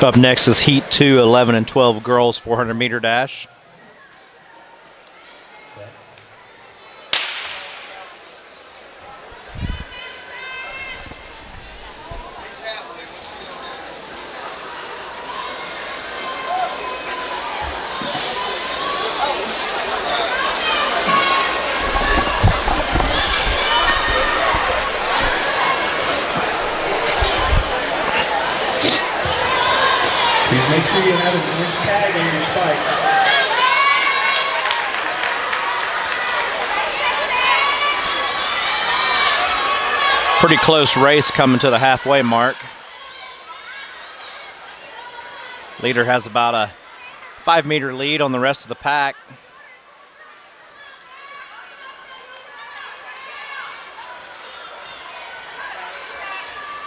Up next is Heat 2, 11 and 12 girls 400-meter dash. Make sure you have a orange tag on your spike. Pretty close race coming to the halfway mark. Leader has about a 5-meter lead on the rest of the pack.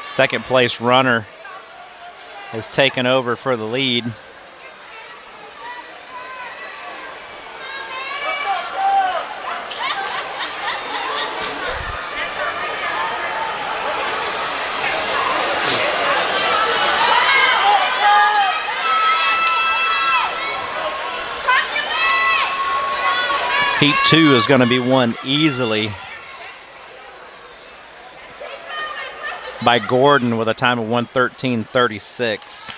Second place runner has taken over for the lead. Heat 2 is going to be won easily by Gordon with a time of 1:13.36.